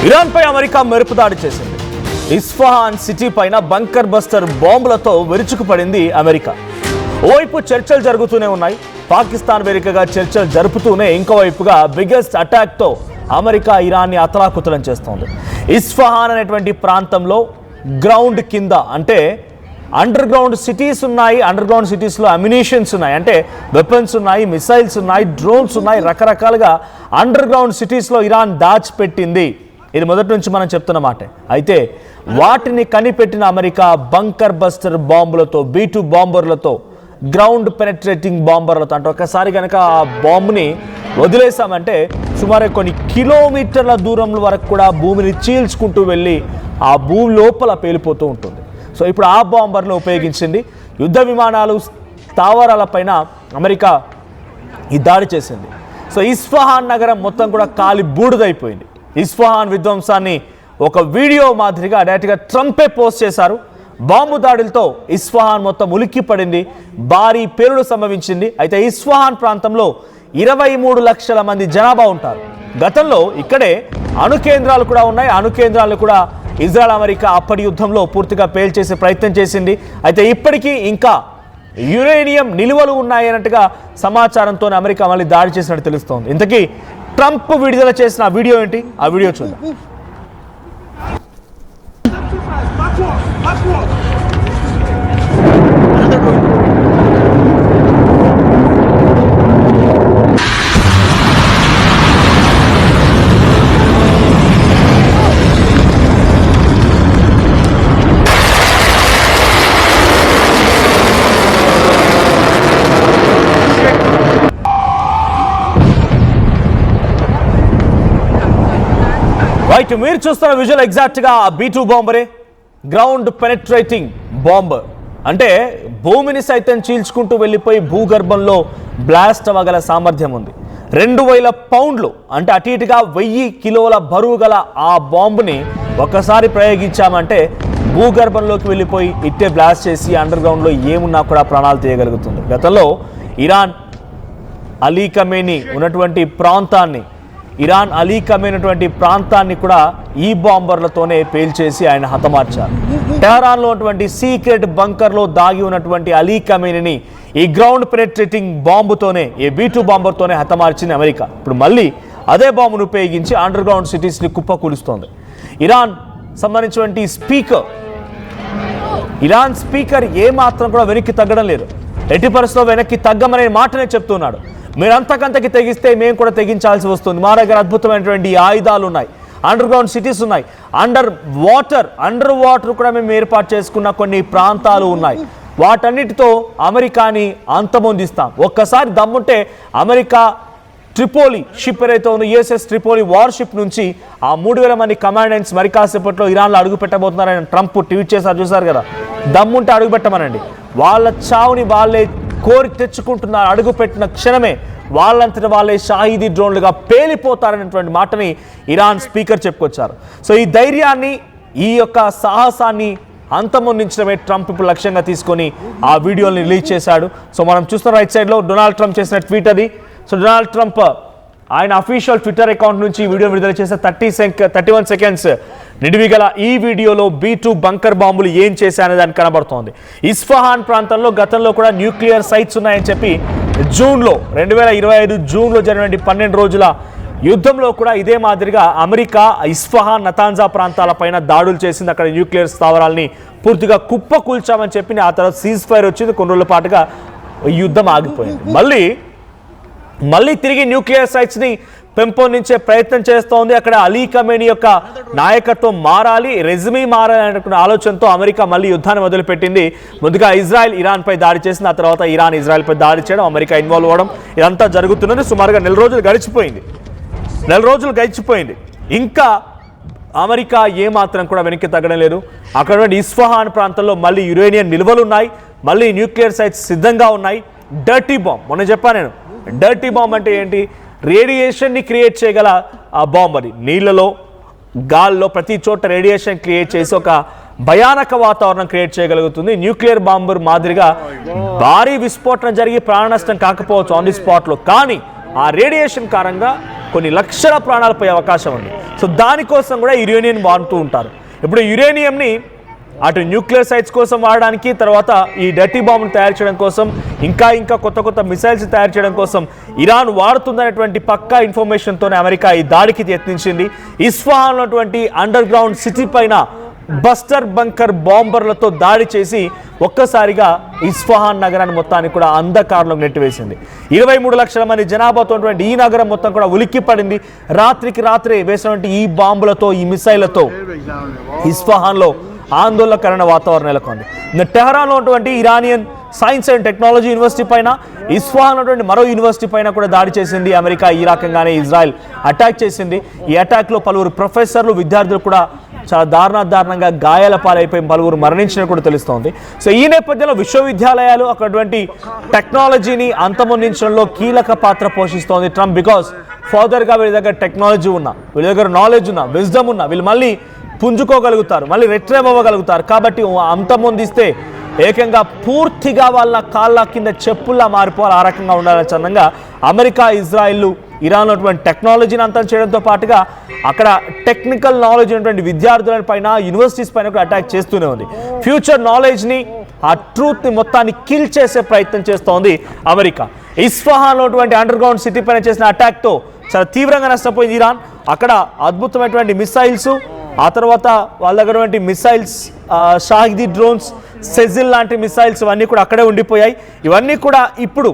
Iran పై America మెరుపు దాడి చేసింది. ఇస్ఫహాన్ సిటీ పైన బంకర్ బస్టర్ బాంబులతో విరుచుకుపడింది అమెరికా. ఓవైపు చర్చలు జరుగుతూనే ఉన్నాయి. పాకిస్తాన్ వేదికగా చర్చలు జరుపుతూనే ఇంకోవైపుగా బిగ్గెస్ట్ అటాక్తో అమెరికా ఇరాన్ని అతలాకుతలం చేస్తోంది. ఇస్ఫహాన్ అనేటువంటి ప్రాంతంలో గ్రౌండ్ కింద అంటే అండర్ గ్రౌండ్ సిటీస్ ఉన్నాయి. అండర్ గ్రౌండ్ సిటీస్లో అమ్యునిషన్స్ ఉన్నాయి, అంటే వెపన్స్ ఉన్నాయి, మిసైల్స్ ఉన్నాయి, డ్రోన్స్ ఉన్నాయి. రకరకాలుగా అండర్ గ్రౌండ్ సిటీస్లో ఇరాన్ దాచిపెట్టింది. ఇది మొదటి నుంచి మనం చెప్తున్న మాటే. అయితే వాటిని కనిపెట్టిన అమెరికా బంకర్ బస్టర్ బాంబులతో, B2 బాంబర్లతో, గ్రౌండ్ పెనట్రేటింగ్ బాంబర్లతో, అంటే ఒకసారి కనుక ఆ బాంబుని వదిలేసామంటే సుమారు కొన్ని కిలోమీటర్ల దూరం వరకు కూడా భూమిని చీల్చుకుంటూ వెళ్ళి ఆ భూమి లోపల పేలిపోతూ ఉంటుంది. సో ఇప్పుడు ఆ బాంబర్ను ఉపయోగించింది. యుద్ధ విమానాలు, స్థావరాలపైన అమెరికా ఈ దాడి చేసింది. సో ఇస్ఫహాన్ నగరం మొత్తం కూడా కాలి బూడిదైపోయింది. ఇస్ఫహాన్ విధ్వంసాన్ని ఒక వీడియో మాదిరిగా డైరెక్ట్గా ట్రంపే పోస్ట్ చేశారు. బాంబు దాడులతో ఇస్ఫహాన్ మొత్తం ఉలిక్కి పడింది. భారీ పేలుడు సంభవించింది. అయితే ఇస్ఫహాన్ ప్రాంతంలో 23 లక్షల మంది జనాభా ఉంటారు. గతంలో ఇక్కడే అణు కేంద్రాలు కూడా ఉన్నాయి. అణు కేంద్రాలు కూడా ఇజ్రాయెల్ అమెరికా అప్పటి యుద్ధంలో పూర్తిగా పేల్చేసే ప్రయత్నం చేసింది. అయితే ఇప్పటికీ ఇంకా యురేనియం నిల్వలు ఉన్నాయన్నట్టుగా సమాచారంతో అమెరికా మళ్ళీ దాడి చేసినట్టు తెలుస్తోంది. ఇంతకీ ట్రంప్ విడుదల చేసిన వీడియో ఏంటి? ఆ వీడియో చూద్దాం. రైట్, మీరు చూస్తున్న విజువల్ ఎగ్జాక్ట్గా B2 బాంబరే. గ్రౌండ్ పెనట్రేటింగ్ బాంబ్ అంటే భూమిని సైతం చీల్చుకుంటూ వెళ్ళిపోయి భూగర్భంలో బ్లాస్ట్ అవ్వగల సామర్థ్యం ఉంది. 2000 పౌండ్లు అంటే అటు ఇటుగా 1000 కిలోల బరువు గల ఆ బాంబుని ఒకసారి ప్రయోగించామంటే భూగర్భంలోకి వెళ్ళిపోయి ఇట్టే బ్లాస్ట్ చేసి అండర్ గ్రౌండ్లో ఏమున్నా కూడా ప్రాణాలు తీయగలుగుతుంది. గతంలో ఇరాన్ అలీ ఖమేనీ ఉన్నటువంటి ప్రాంతాన్ని కూడా ఈ బాంబర్లతోనే పేల్చేసి ఆయన హతమార్చారు. టెహరాన్లో ఉన్నటువంటి సీక్రెట్ బంకర్లో దాగి ఉన్నటువంటి అలీ ఖమేనీని ఈ గ్రౌండ్ పెనట్రేటింగ్ బాంబుతోనే, ఈ B2 బాంబర్తోనే హతమార్చింది అమెరికా. ఇప్పుడు మళ్ళీ అదే బాంబును ఉపయోగించి అండర్ గ్రౌండ్ సిటీస్ని కుప్పకూలుస్తోంది. ఇరాన్ సంబంధించినటువంటి ఇరాన్ స్పీకర్ ఏమాత్రం కూడా వెనక్కి తగ్గడం లేదు. ఎట్టి పరిస్థితుల్లో వెనక్కి తగ్గమనే మాటనే చెప్తున్నాడు. మీరు అంతకంతకి తెగిస్తే మేము కూడా తెగించాల్సి వస్తుంది. మా దగ్గర అద్భుతమైనటువంటి ఆయుధాలు ఉన్నాయి, అండర్ గ్రౌండ్ సిటీస్ ఉన్నాయి, అండర్ వాటర్ కూడా మేము ఏర్పాటు చేసుకున్న కొన్ని ప్రాంతాలు ఉన్నాయి. వాటన్నిటితో అమెరికాని అంతమొందిస్తాం. ఒక్కసారి దమ్ముంటే అమెరికా ట్రిపోలి షిప్ ఏదైతే ఉందో USS ట్రిపోలి వార్షిప్ నుంచి ఆ 3000 మంది కమాండెంట్స్ మరి కాసేపట్లో ఇరాన్లో అడుగు పెట్టబోతున్నారని ట్రంప్ ట్వీట్ చేశారు, చూసారు కదా. దమ్ముంటే అడుగు పెట్టమనండి. వాళ్ళ చావుని వాళ్ళే కోరి తెచ్చుకుంటున్నారు. అడుగు పెట్టిన క్షణమే వాళ్ళంతటి వాళ్ళే షాహీదీ డ్రోన్లుగా పేలిపోతారనేటువంటి మాటని ఇరాన్ స్పీకర్ చెప్పుకొచ్చారు. సో ఈ ధైర్యాన్ని, ఈ యొక్క సాహసాన్ని అంతమొందించడమే ట్రంప్ ఇప్పుడు లక్ష్యంగా తీసుకొని ఆ వీడియోని రిలీజ్ చేశాడు. సో మనం చూస్తున్న రైట్ సైడ్లో డొనాల్డ్ ట్రంప్ చేసిన ట్వీట్ అది. సో డొనాల్డ్ ట్రంప్ ఆయన అఫీషియల్ ట్విట్టర్ అకౌంట్ నుంచి ఈ వీడియో విడుదల చేసే 31 సెకండ్స్ నిడివిగల ఈ వీడియోలో B2 బంకర్ బాంబులు ఏం చేశాయనే దానికి కనబడుతోంది. ఇస్ఫహాన్ ప్రాంతంలో గతంలో కూడా న్యూక్లియర్ సైట్స్ ఉన్నాయని చెప్పి 2025 జూన్లో జరిగిన 12 రోజుల యుద్ధంలో కూడా ఇదే మాదిరిగా అమెరికా ఇస్ఫహాన్, నతాన్జా ప్రాంతాలపైన దాడులు చేసింది. అక్కడ న్యూక్లియర్ స్థావరాలని పూర్తిగా కుప్పకూల్చామని చెప్పి ఆ తర్వాత సీజ్ ఫైర్ వచ్చింది. కొన్ని రోజుల పాటుగా యుద్ధం ఆగిపోయింది. మళ్ళీ తిరిగి న్యూక్లియర్ సైట్స్ని పెంపొందించే ప్రయత్నం చేస్తోంది. అక్కడ అలీ ఖమేనీ యొక్క నాయకత్వం మారాలి, రెజ్మీ మారాలి అనే ఆలోచనతో అమెరికా మళ్ళీ యుద్ధాన్ని మొదలుపెట్టింది. ముందుగా ఇజ్రాయెల్ ఇరాన్పై దాడి చేసింది. ఆ తర్వాత ఇరాన్ ఇజ్రాయెల్పై దాడి చేయడం, అమెరికా ఇన్వాల్వ్ అవ్వడం, ఇదంతా జరుగుతున్నది. సుమారుగా 4 రోజులు గడిచిపోయింది. ఇంకా అమెరికా ఏమాత్రం కూడా వెనక్కి తగ్గడం లేదు. అక్కడ ఇస్ఫహాన్ ప్రాంతంలో మళ్ళీ యురేనియం నిల్వలు ఉన్నాయి, మళ్ళీ న్యూక్లియర్ సైట్స్ సిద్ధంగా ఉన్నాయి. డర్టీ బాంబ్, మొన్న చెప్పాను నేను. డర్టీ బాంబ్ అంటే ఏంటి? రేడియేషన్ని క్రియేట్ చేయగల ఆ బాంబ్. అది నీళ్ళలో, గాల్లో ప్రతి చోట రేడియేషన్ క్రియేట్ చేసి ఒక భయానక వాతావరణం క్రియేట్ చేయగలుగుతుంది. న్యూక్లియర్ బాంబర్ మాదిరిగా భారీ విస్ఫోటనం జరిగి ప్రాణ నష్టం కాకపోవచ్చు ఆన్ ది స్పాట్లో, కానీ ఆ రేడియేషన్ కారణంగా కొన్ని లక్షల ప్రాణాలు పోయే అవకాశం ఉంది. సో దానికోసం కూడా యురేనియం వాడుతూ ఉంటారు. ఇప్పుడు యురేనియంని అటు న్యూక్లియర్ సైట్స్ కోసం వాడడానికి, తర్వాత ఈ డర్టీ బాంబును తయారు చేయడం కోసం, ఇంకా కొత్త మిసైల్స్ తయారు చేయడం కోసం ఇరాన్ వాడుతుందనేటువంటి పక్కా ఇన్ఫర్మేషన్తోనే అమెరికా ఈ దాడికి యత్నించింది. ఇస్ఫహాన్లో ఉన్నటువంటి అండర్ గ్రౌండ్ సిటీ పైన బస్టర్ బంకర్ బాంబర్లతో దాడి చేసి ఒక్కసారిగా ఇస్ఫహాన్ నగరాన్ని మొత్తాన్ని కూడా అంధకారంలోకి నెట్టివేసింది. 23 లక్షల మంది జనాభాతో ఉన్నటువంటి ఈ నగరం మొత్తం కూడా ఉలిక్కి పడింది. రాత్రికి రాత్రే వేసినటువంటి ఈ బాంబులతో, ఈ మిసైళ్లతో ఇస్ఫహాన్లో ఆందోళనకరణ వాతావరణం నెలకొంది. టెహరాన్లో ఉన్నటువంటి Iranian science and technology university పైన, ఇస్ఫహాన్ ఉన్నటువంటి మరో యూనివర్సిటీ పైన కూడా దాడి చేసింది అమెరికా. ఈ రకంగానే ఇజ్రాయెల్ అటాక్ చేసింది. ఈ అటాక్లో పలువురు ప్రొఫెసర్లు, విద్యార్థులు కూడా చాలా దారుణంగా గాయాల పాలైపోయి పలువురు మరణించినట్టు కూడా తెలుస్తోంది. సో ఈ నేపథ్యంలో విశ్వవిద్యాలయాలు అక్కడటువంటి టెక్నాలజీని అంతమొందించడంలో కీలక పాత్ర పోషిస్తోంది ట్రంప్. బికాస్ ఫర్దర్గా వీళ్ళ దగ్గర టెక్నాలజీ ఉన్నా, వీళ్ళ దగ్గర నాలెడ్జ్ ఉన్నా, విజ్డమ్ ఉన్నా, వీళ్ళు మళ్ళీ పుంజుకోగలుగుతారు, మళ్ళీ రిట్రైవ్ అవ్వగలుగుతారు. కాబట్టి అంతమొందిస్తే ఏకంగా పూర్తిగా వాళ్ళ కాళ్ళ కింద చెప్పుల్లా మారిపోవాలి, ఆ రకంగా ఉండాలని చందంగా అమెరికా, ఇజ్రాయిల్ ఇరాన్ ఉన్నటువంటి టెక్నాలజీని అంతం చేయడంతో పాటుగా అక్కడ టెక్నికల్ నాలెడ్జ్ ఉన్నటువంటి విద్యార్థుల పైన, యూనివర్సిటీస్ పైన కూడా అటాక్ చేస్తూనే ఉంది. ఫ్యూచర్ నాలెడ్జ్ని, ఆ ట్రూత్ని మొత్తాన్ని కిల్ చేసే ప్రయత్నం చేస్తోంది అమెరికా. ఇస్ఫహాన్లో ఉన్నటువంటి అండర్ గ్రౌండ్ సిటీ పైన చేసిన అటాక్తో చాలా తీవ్రంగా నష్టపోయింది ఇరాన్. అక్కడ అద్భుతమైనటువంటి మిసైల్స్, ఆ తర్వాత వాళ్ళ దగ్గర మిసైల్స్, షాహిదీ డ్రోన్స్, సెజిల్ లాంటి మిసైల్స్ ఇవన్నీ కూడా అక్కడే ఉండిపోయాయి. ఇవన్నీ కూడా ఇప్పుడు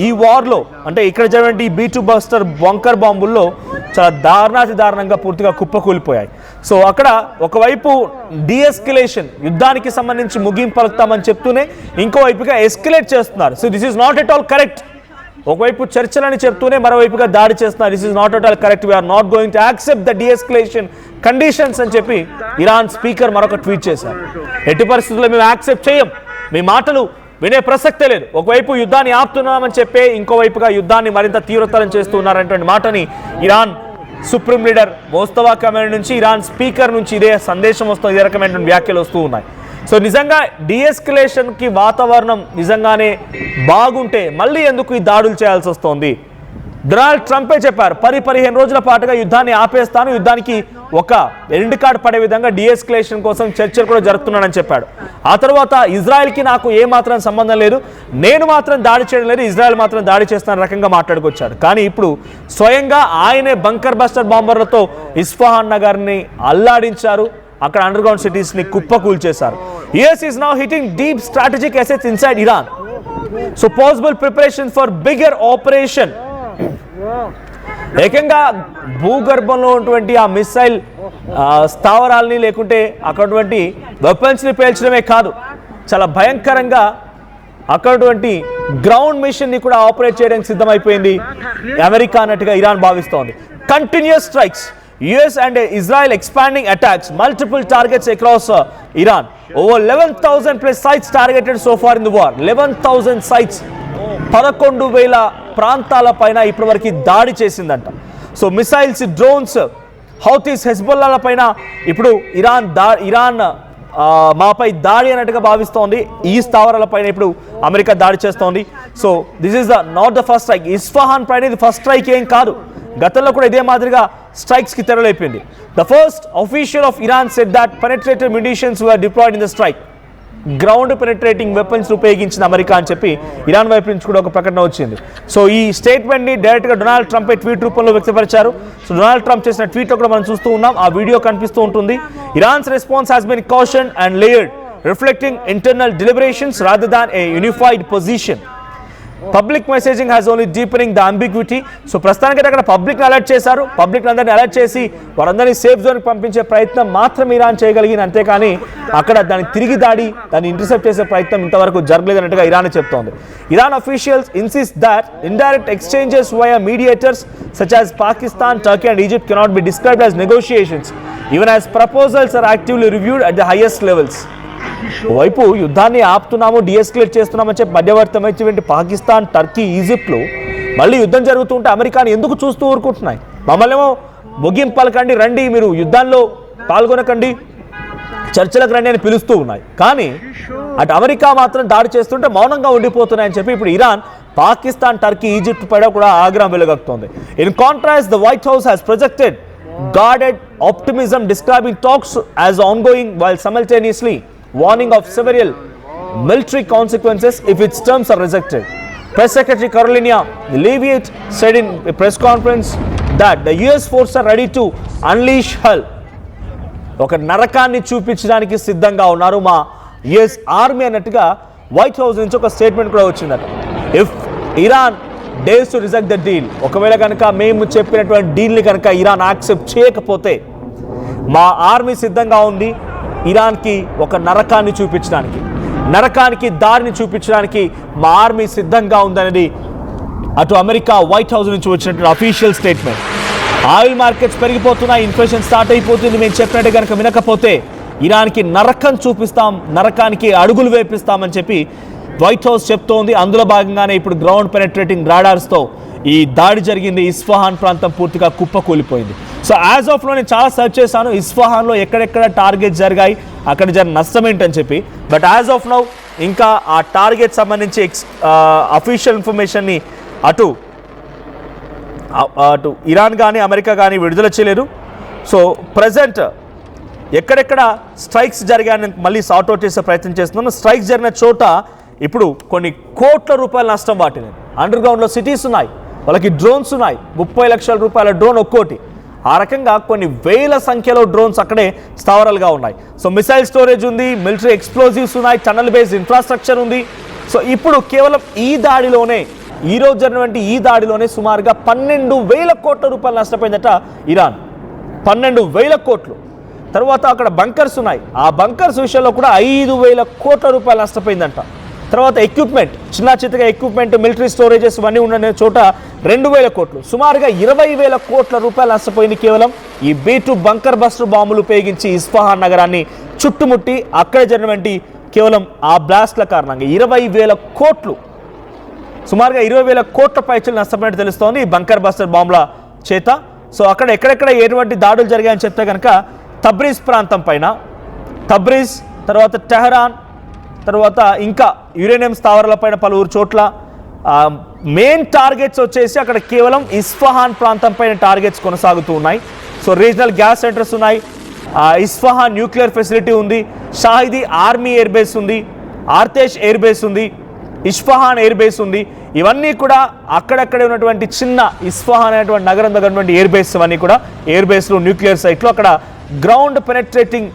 ఈ వార్లో, అంటే ఇక్కడ జరిగినటువంటి B2 బస్టర్ బంకర్ బాంబుల్లో చాలా దారుణంగా పూర్తిగా కుప్పకూలిపోయాయి. సో అక్కడ ఒకవైపు డీఎస్కలేషన్, యుద్ధానికి సంబంధించి ముగింపు పలుకుతామని చెప్తూనే ఇంకోవైపుగా ఎస్కలేట్ చేస్తున్నారు. So this is not at all correct. ఒకవైపు చర్చలని చెప్తూనే మరోవైపుగా దాడి చేస్తున్నారు. This is not at all correct, we are not going to accept the deescalation conditions అని చెప్పి ఇరాన్ స్పీకర్ మరొక ట్వీట్ చేశారు. ఎట్టి పరిస్థితుల్లో మేము యాక్సెప్ట్ చేయం, మీ మాటలు వినే ప్రసక్తే లేదు. ఒకవైపు యుద్ధాన్ని ఆపుతున్నామని చెప్పే ఇంకోవైపుగా యుద్ధాన్ని మరింత తీవ్రతరం చేస్తున్నారనేటువంటి మాటని ఇరాన్ సుప్రీం లీడర్ మోస్తఫా ఖమేనీ నుంచి, ఇరాన్ స్పీకర్ నుంచి ఇదే సందేశం వస్తుంది, ఇదే రకమైనటువంటి వ్యాఖ్యలు వస్తూ ఉన్నాయి. సో నిజంగా డీఎస్కలేషన్కి వాతావరణం నిజంగానే బాగుంటే మళ్ళీ ఎందుకు ఈ దాడులు చేయాల్సి వస్తుంది? డొనాల్డ్ ట్రంపే చెప్పారు 15 రోజుల పాటుగా యుద్ధాన్ని ఆపేస్తాను, యుద్ధానికి ఒక ఎండ్ కార్డ్ పడే విధంగా డీఎస్కలేషన్ కోసం చర్చలు కూడా జరుపుతున్నానని చెప్పాడు. ఆ తర్వాత ఇజ్రాయెల్కి నాకు ఏమాత్రం సంబంధం లేదు, నేను మాత్రం దాడి చేయడం లేదు, ఇజ్రాయెల్ మాత్రం దాడి చేస్తున్న రకంగా మాట్లాడుకొచ్చాడు. కానీ ఇప్పుడు స్వయంగా ఆయనే బంకర్ బస్టర్ బాంబర్లతో ఇస్ఫహాన్ నగర్ని అల్లాడించారు, అక్కడ అండర్ గ్రౌండ్ సిటీస్ని కుప్పకూల్చేశారు. US is now hitting deep strategic assets inside Iran. So possible preparation for bigger operation. ఏకంగా భూగర్భంలో ఉన్నటువంటి ఆ మిసైల్ స్థావరాల్ని, లేకుంటే అక్కడటువంటి వెపన్స్ని పేల్చడమే కాదు, చాలా భయంకరంగా అక్కడటువంటి గ్రౌండ్ మిషన్ని కూడా ఆపరేట్ చేయడానికి సిద్ధమైపోయింది అమెరికా అన్నట్టుగా ఇరాన్ భావిస్తోంది. Continuous strikes, US and Israel expanding attacks, multiple targets across Iran. Over 11,000 plus sites targeted so far in the war. 11,000 sites, 11,000 ప్రాంతాల పైన ఇప్పటివరకు దాడి చేసిందంట. సో మిసైల్స్, డ్రోన్స్, హౌతీస్, హెజ్బొల్లాల పైన ఇప్పుడు ఇరాన్ మాపై దాడి అన్నట్టుగా భావిస్తోంది. ఈ స్థావరాల పైన ఇప్పుడు అమెరికా దాడి చేస్తోంది. So this is not the first strike. Isfahan పైన ఇది ఫస్ట్ స్ట్రైక్ ఏం కాదు, గతంలో కూడా ఇదే మాదిరిగా స్ట్రైక్స్కి తెరలేపింది. The first official of Iran said that penetrated munitions were deployed in the strike. Ground penetrating weapons ఉపయోగించిన అమెరికా అని చెప్పి ఇరాన్ వైపు నుంచి కూడా ఒక ప్రకటన వచ్చింది. సో ఈ స్టేట్మెంట్ని డైరెక్ట్గా డొనాల్డ్ ట్రంప్ ట్వీట్ రూపంలో వ్యక్తపరిచారు. సో డొనాల్డ్ ట్రంప్ చేసిన ట్వీట్లో కూడా మనం చూస్తూ ఉన్నాం, ఆ వీడియో కనిపిస్తూ ఉంటుంది. Iran's response has been caution and layered, reflecting internal deliberations rather than a unified position. Public messaging has only deepening the ambiguity. So ప్రస్తుతానికి అక్కడ పబ్లిక్ని అలర్ట్ చేశారు, పబ్లిక్ అందరినీ అలర్ట్ చేసి వారందరినీ సేఫ్ జోన్కి పంపించే ప్రయత్నం మాత్రం ఇరాన్ చేయగలిగింది, అంతేకాని అక్కడ దాన్ని తిరిగి దాన్ని ఇంటర్సెప్ట్ చేసే ప్రయత్నం ఇంతవరకు జరగలేదన్నట్టుగా ఇరాన్ చెప్తోంది. Iran officials insist that indirect exchanges via mediators such as Pakistan, Turkey and Egypt cannot be described as negotiations even as proposals are actively reviewed at the highest levels. వైపు యుద్ధాన్ని ఆపుతున్నాము, డిఎస్కలేట్ చేస్తున్నామని చెప్పి మధ్యవర్తమైనటువంటి పాకిస్తాన్, టర్కీ, ఈజిప్ట్లో మళ్ళీ యుద్ధం జరుగుతుంటే అమెరికాని ఎందుకు చూస్తూ ఊరుకుంటున్నాయి? మమ్మల్ని ఏమో ముగింపు పలకండి, రండి, మీరు యుద్ధాల్లో పాల్గొనకండి, చర్చలకు రండి అని పిలుస్తూ ఉన్నాయి. కానీ అటు అమెరికా మాత్రం దాడి చేస్తుంటే మౌనంగా ఉండిపోతున్నాయని చెప్పి ఇప్పుడు ఇరాన్ పాకిస్తాన్, టర్కీ, ఈజిప్ట్ పైన కూడా ఆగ్రహం వెలుగక్కుతోంది. In contrast, the White House has projected guarded optimism, describing talks as ongoing while simultaneously warning of several military consequences if its terms are rejected. Press Secretary Carolina Leavitt said in a press conference that the US forces are ready to unleash hell. ఒక నరకాన్ని చూపించడానికి సిద్ధంగా ఉన్నారు మా US army అన్నట్టుగా white house నుంచి ఒక statement కూడా వచ్చిందట. If Iran days to reject the deal, ఒకవేళ కనుక మేము చెప్పినటువంటి డీల్ని కనుక ఇరాన్ యాక్సెప్ట్ చేయకపోతే మా ఆర్మీ సిద్ధంగా ఉంది ఇరాన్కి ఒక నరకాన్ని చూపించడానికి, నరకానికి దారిని చూపించడానికి మా ఆర్మీ సిద్ధంగా ఉందనేది అటు అమెరికా వైట్ హౌస్ నుంచి వచ్చినటువంటి అఫీషియల్ స్టేట్మెంట్. ఆయిల్ మార్కెట్స్ పెరిగిపోతున్నాయి, ఇన్ఫ్లేషన్ స్టార్ట్ అయిపోతుంది, మేము చెప్పినట్టు కనుక వినకపోతే ఇరాన్కి నరకం చూపిస్తాం, నరకానికి అడుగులు వేపిస్తామని చెప్పి వైట్ హౌస్ చెప్తోంది. అందులో భాగంగానే ఇప్పుడు గ్రౌండ్ పెనెట్రేటింగ్ రాడార్స్తో ఈ దాడి జరిగింది. ఇస్ఫహాన్ ప్రాంతం పూర్తిగా కుప్పకూలిపోయింది. సో యాజ్ ఆఫ్ లో నేను చాలా సర్చ్ చేశాను ఇస్ఫహాన్లో ఎక్కడెక్కడ టార్గెట్ జరిగాయి, అక్కడ జరిగిన నష్టం ఏంటని చెప్పి. బట్ యాజ్ ఆఫ్ నౌ ఇంకా ఆ టార్గెట్ సంబంధించి అఫీషియల్ ఇన్ఫర్మేషన్ని అటు ఇరాన్ కానీ అమెరికా కానీ విడుదల చేయలేరు. సో ప్రజెంట్ ఎక్కడెక్కడ స్ట్రైక్స్ జరిగాయని మళ్ళీ సార్ట్అవుట్ చేసే ప్రయత్నం చేస్తున్నాను. స్ట్రైక్స్ జరిగిన చోట ఇప్పుడు కొన్ని కోట్ల రూపాయల నష్టం వాటినాయి. అండర్ గ్రౌండ్లో సిటీస్ ఉన్నాయి, వాళ్ళకి డ్రోన్స్ ఉన్నాయి, 30 లక్షల రూపాయల డ్రోన్ ఒక్కోటి. ఆ రకంగా కొన్ని వేల సంఖ్యలో డ్రోన్స్ అక్కడే స్థావరాలుగా ఉన్నాయి. సో మిసైల్ స్టోరేజ్ ఉంది, మిలిటరీ ఎక్స్ప్లోజివ్స్ ఉన్నాయి, టనల్ బేస్డ్ ఇన్ఫ్రాస్ట్రక్చర్ ఉంది. సో ఇప్పుడు కేవలం ఈ దాడిలోనే, ఈ రోజు జరిగినటువంటి ఈ దాడిలోనే సుమారుగా 12,000 కోట్ల రూపాయలు నష్టపోయిందట ఇరాన్. 12,000 కోట్లు. తర్వాత అక్కడ బంకర్స్ ఉన్నాయి, ఆ బంకర్స్ విషయంలో కూడా 5,000 కోట్ల రూపాయలు నష్టపోయిందంట. తర్వాత ఎక్విప్మెంట్, చిన్న చిత్తగా ఎక్విప్మెంట్, మిలిటరీ స్టోరేజెస్ ఇవన్నీ ఉన్న చోట 2,000 కోట్లు, సుమారుగా 20,000 కోట్ల రూపాయలు నష్టపోయింది కేవలం ఈ B2 బంకర్ బస్టర్ బాంబులు ఉపయోగించి ఇస్ఫహాన్ నగరాన్ని చుట్టుముట్టి అక్కడ జరిగినటువంటి కేవలం ఆ బ్లాస్ట్ల కారణంగా 20,000 కోట్లు, సుమారుగా 20,000 కోట్ల పైచలు నష్టపోయినట్టు తెలుస్తోంది ఈ బంకర్ బస్టర్ బాంబుల చేత. సో అక్కడ ఎక్కడెక్కడ ఎటువంటి దాడులు జరిగాయని చెప్తే కనుక తబ్రీజ్ ప్రాంతం పైన, తబ్రీజ్, తర్వాత టెహరాన్, తర్వాత ఇంకా యురేనియం స్థావరాలపైన పలువురు చోట్ల మెయిన్ టార్గెట్స్ వచ్చేసి అక్కడ కేవలం ఇస్ఫహాన్ ప్రాంతం పైన టార్గెట్స్ కొనసాగుతూ ఉన్నాయి. సో రీజనల్ గ్యాస్ సెంటర్స్ ఉన్నాయి, ఇస్ఫహాన్ న్యూక్లియర్ ఫెసిలిటీ ఉంది, షాహిదీ ఆర్మీ ఎయిర్ బేస్ ఉంది, ఆర్తేష్ ఎయిర్ బేస్ ఉంది, ఇస్ఫహాన్ ఎయిర్ బేస్ ఉంది. ఇవన్నీ కూడా అక్కడక్కడే ఉన్నటువంటి చిన్న ఇస్ఫహాన్ అనేటువంటి నగరం దగ్గర ఉన్నటువంటి ఎయిర్ బేస్, ఇవన్నీ కూడా ఎయిర్ బేస్లు, న్యూక్లియర్ సైట్లు. అక్కడ గ్రౌండ్ పెనెట్రేటింగ్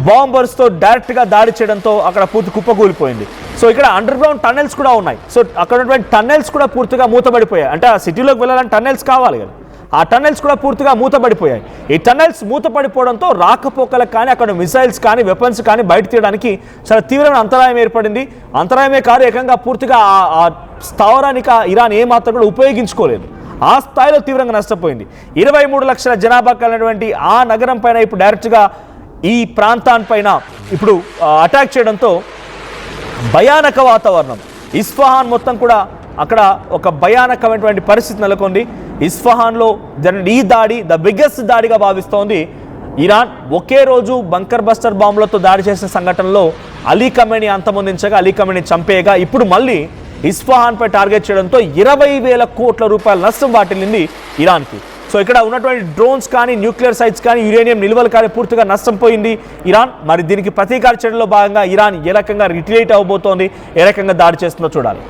బాంబర్స్తో డైరెక్ట్గా దాడి చేయడంతో అక్కడ పూర్తి కుప్పకూలిపోయింది. సో ఇక్కడ అండర్ గ్రౌండ్ టన్నెల్స్ కూడా ఉన్నాయి. సో అక్కడ ఉన్నటువంటి టన్నెల్స్ కూడా పూర్తిగా మూతబడిపోయాయి. అంటే ఆ సిటీలోకి వెళ్ళాలని టన్నెల్స్ కావాలి కదా, ఆ టన్నెల్స్ కూడా పూర్తిగా మూతపడిపోయాయి. ఈ టన్నెల్స్ మూతపడిపోవడంతో రాకపోకలకు కానీ అక్కడ మిసైల్స్ కానీ వెపన్స్ కానీ బయట తీయడానికి చాలా తీవ్రమైన అంతరాయం ఏర్పడింది. అంతరాయమే కాదు, ఏకంగా పూర్తిగా ఆ స్థావరానికి ఇరాన్ ఏమాత్రం కూడా ఉపయోగించుకోలేదు. ఆ స్థాయిలో తీవ్రంగా నష్టపోయింది. 23 లక్షల జనాభా కలిగినటువంటి ఆ నగరం పైన ఇప్పుడు డైరెక్ట్గా ఈ ప్రాంతాన్పైన ఇప్పుడు అటాక్ చేయడంతో భయానక వాతావరణం, ఇస్ఫహాన్ మొత్తం కూడా అక్కడ ఒక భయానకమైనటువంటి పరిస్థితి నెలకొంది. ఇస్ఫహాన్లో జరిగిన ఈ దాడి ద బిగ్గెస్ట్ దాడిగా భావిస్తోంది ఇరాన్. ఒకే రోజు బంకర్ బస్టర్ బాంబులతో దాడి చేసిన సంఘటనలో అలీ ఖమేనీ అంతమొందించగా, అలీ ఖమేనీ చంపేయగా ఇప్పుడు మళ్ళీ ఇస్ఫహాన్పై టార్గెట్ చేయడంతో 20,000 కోట్ల రూపాయల నష్టం వాటిల్లింది ఇరాన్కి. సో ఇక్కడ ఉన్నటువంటి డ్రోన్స్ కానీ, న్యూక్లియర్ సైట్స్ కానీ, యురేనియం నిల్వలు కానీ పూర్తిగా నష్టం పోయింది ఇరాన్. మరి దీనికి ప్రతీకార చర్యలో భాగంగా ఇరాన్ ఏ రకంగా రిట్రీట్ అవ్వబోతోంది, ఏ రకంగా దాడి చేస్తుందో చూడాలి.